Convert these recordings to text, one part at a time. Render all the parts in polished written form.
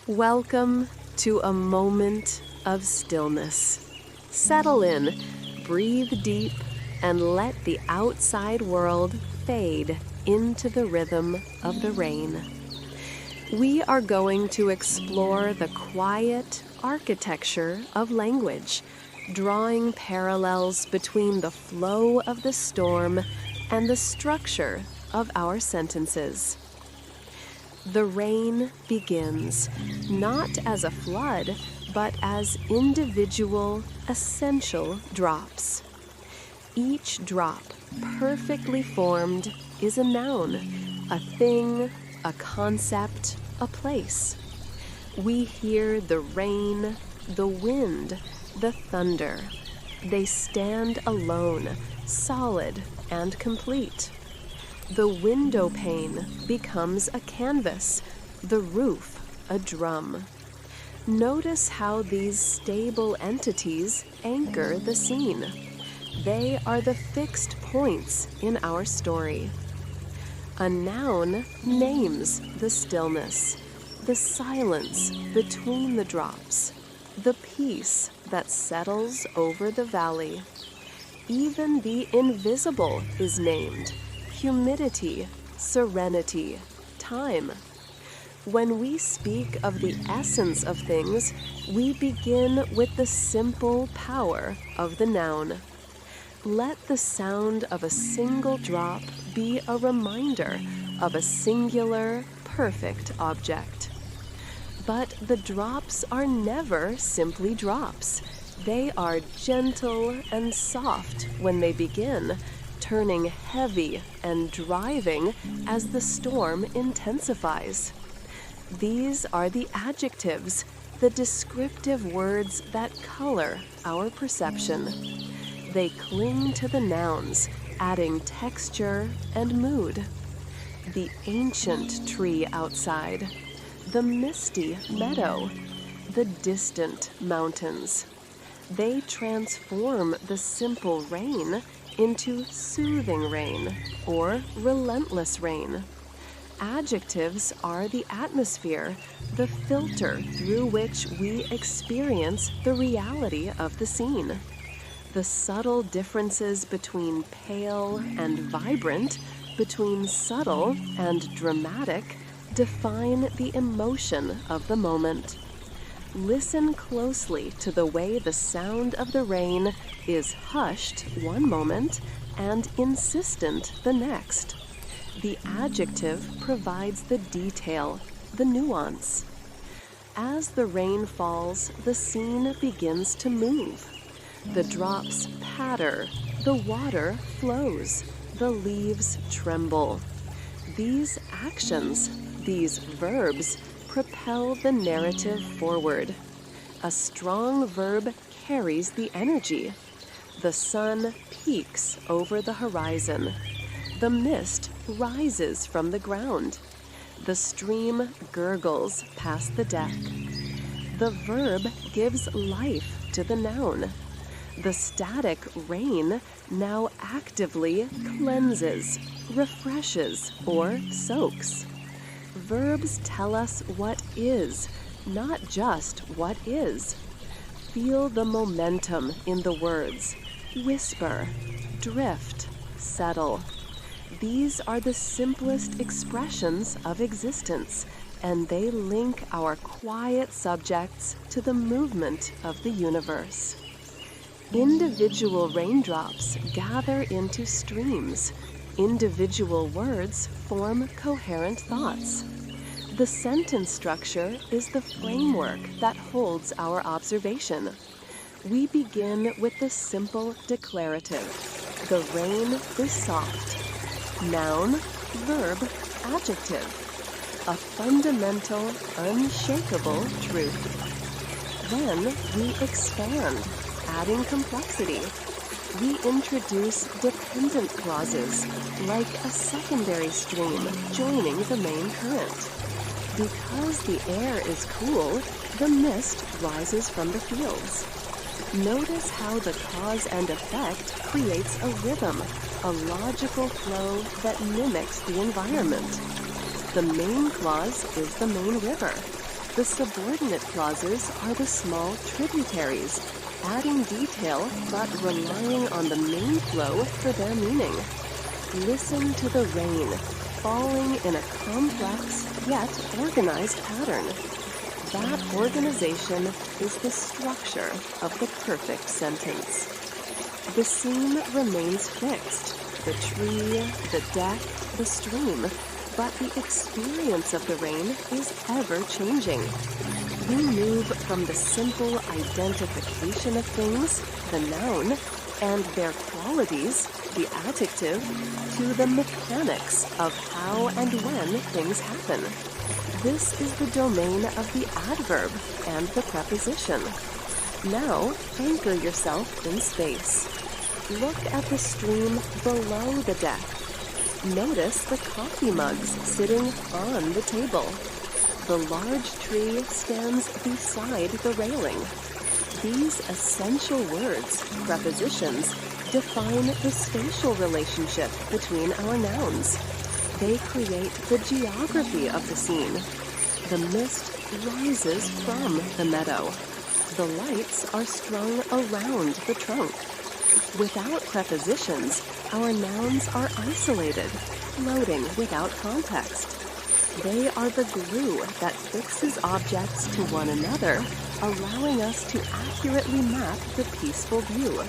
Welcome to a moment of stillness. Settle in, breathe deep, and let the outside world fade into the rhythm of the rain. We are going to explore the quiet architecture of language, drawing parallels between the flow of the storm and the structure of our sentences. The rain begins, not as a flood, but as individual, essential drops. Each drop, perfectly formed, is a noun, a thing, a concept, a place. We hear the rain, the wind, the thunder. They stand alone, solid and complete. The window pane becomes a canvas, the roof a drum. Notice how these stable entities anchor the scene. They are the fixed points in our story. A noun names the stillness, the silence between the drops, the peace that settles over the valley. Even the invisible is named: humidity, serenity, time. When we speak of the essence of things, we begin with the simple power of the noun. Let the sound of a single drop be a reminder of a singular, perfect object. But the drops are never simply drops. They are gentle and soft when they begin, turning heavy and driving as the storm intensifies. These are the adjectives, the descriptive words that color our perception. They cling to the nouns, adding texture and mood. The ancient tree outside, the misty meadow, the distant mountains. They transform the simple rain into soothing rain or relentless rain. Adjectives are the atmosphere, the filter through which we experience the reality of the scene. The subtle differences between pale and vibrant, between subtle and dramatic, define the emotion of the moment. Listen closely to the way the sound of the rain is hushed one moment and insistent the next. The adjective provides the detail, the nuance. As the rain falls, the scene begins to move. The drops patter, the water flows, the leaves tremble. These actions, these verbs, propel the narrative forward. A strong verb carries the energy. The sun peaks over the horizon. The mist rises from the ground. The stream gurgles past the deck. The verb gives life to the noun. The static rain now actively cleanses, refreshes, or soaks. Verbs tell us what is, not just what is. Feel the momentum in the words. Whisper, drift, settle. These are the simplest expressions of existence, and they link our quiet subjects to the movement of the universe. Individual raindrops gather into streams. Individual words form coherent thoughts. The sentence structure is the framework that holds our observation. We begin with the simple declarative. The rain is soft. Noun, verb, adjective. A fundamental, unshakable truth. Then we expand, adding complexity. We introduce dependent clauses, like a secondary stream joining the main current. Because the air is cool, the mist rises from the fields. Notice how the cause and effect creates a rhythm, a logical flow that mimics the environment. The main clause is the main river. The subordinate clauses are the small tributaries, adding detail but relying on the main flow for their meaning. Listen to the rain, falling in a complex yet organized pattern. That organization is the structure of the perfect sentence. The scene remains fixed, the tree, the deck, the stream, but the experience of the rain is ever-changing. We move from the simple identification of things, the noun, and their qualities, the adjective, to the mechanics of how and when things happen. This is the domain of the adverb and the preposition. Now, anchor yourself in space. Look at the stream below the deck. Notice the coffee mugs sitting on the table. The large tree stands beside the railing. These essential words, prepositions, define the spatial relationship between our nouns. They create the geography of the scene. The mist rises from the meadow. The lights are strung around the trunk. Without prepositions, our nouns are isolated, floating without context. They are the glue that fixes objects to one another, allowing us to accurately map the peaceful view.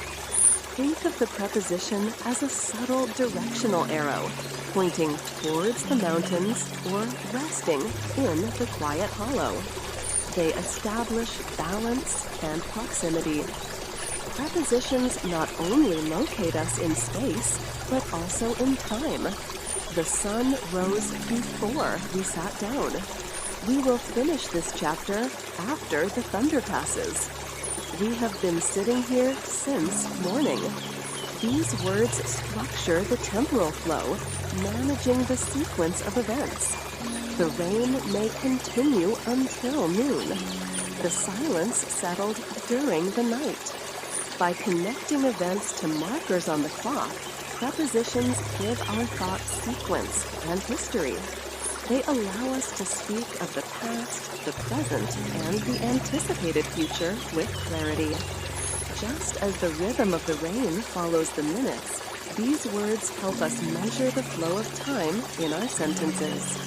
Think of the preposition as a subtle directional arrow, pointing towards the mountains or resting in the quiet hollow. They establish balance and proximity. Prepositions not only locate us in space, but also in time. The sun rose before we sat down. We will finish this chapter after the thunder passes. We have been sitting here since morning. These words structure the temporal flow, managing the sequence of events. The rain may continue until noon. The silence settled during the night. By connecting events to markers on the clock, prepositions give our thoughts sequence and history. They allow us to speak of the past, the present, and the anticipated future with clarity. Just as the rhythm of the rain follows the minutes, these words help us measure the flow of time in our sentences.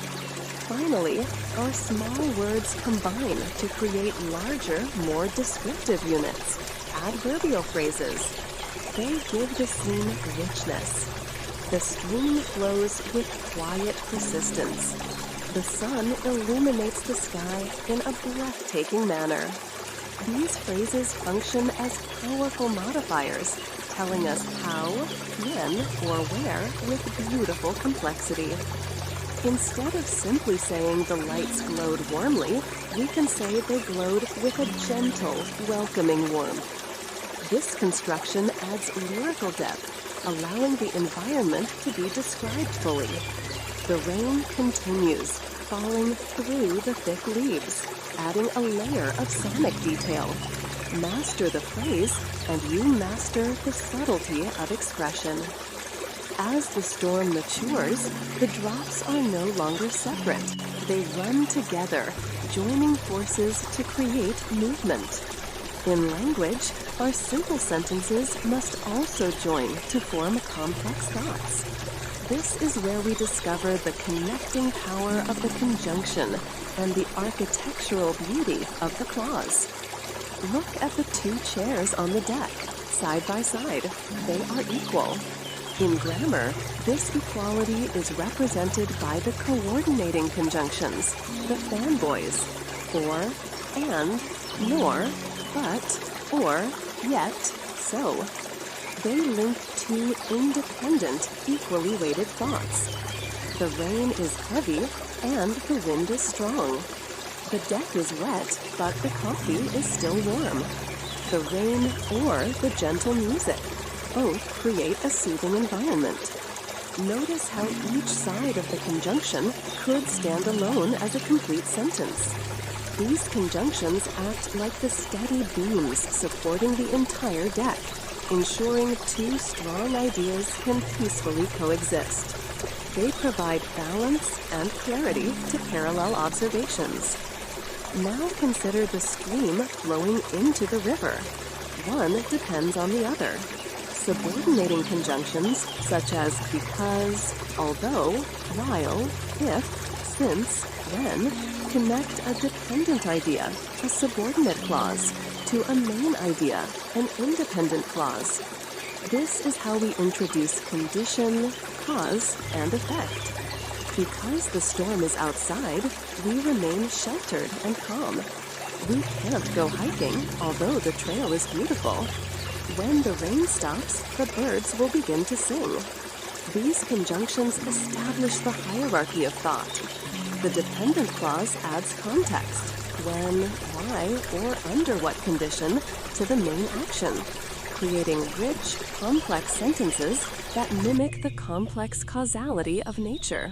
Finally, our small words combine to create larger, more descriptive units, adverbial phrases. They give the scene richness. The stream flows with quiet persistence. The sun illuminates the sky in a breathtaking manner. These phrases function as powerful modifiers, telling us how, when, or where with beautiful complexity. Instead of simply saying the lights glowed warmly, we can say they glowed with a gentle, welcoming warmth. This construction adds lyrical depth, allowing the environment to be described fully. The rain continues, falling through the thick leaves, adding a layer of sonic detail. Master the phrase, and you master the subtlety of expression. As the storm matures, the drops are no longer separate. They run together, joining forces to create movement. In language, our simple sentences must also join to form complex thoughts. This is where we discover the connecting power of the conjunction and the architectural beauty of the clause. Look at the two chairs on the deck, side by side. They are equal. In grammar, this equality is represented by the coordinating conjunctions, the fanboys, or, and, nor, but, or, yet, so. They link two independent, equally weighted thoughts. The rain is heavy and the wind is strong. The deck is wet, but the coffee is still warm. The rain or the gentle music. Both create a soothing environment. Notice how each side of the conjunction could stand alone as a complete sentence. These conjunctions act like the steady beams supporting the entire deck, ensuring two strong ideas can peacefully coexist. They provide balance and clarity to parallel observations. Now consider the stream flowing into the river. One depends on the other. Subordinating conjunctions such as because, although, while, if, since, when connect a dependent idea, a subordinate clause, to a main idea, an independent clause. This is how we introduce condition, cause, and effect. Because the storm is outside, we remain sheltered and calm. We can't go hiking, although the trail is beautiful. When the rain stops, the birds will begin to sing. These conjunctions establish the hierarchy of thought. The dependent clause adds context, when, why, or under what condition, to the main action, creating rich, complex sentences that mimic the complex causality of nature.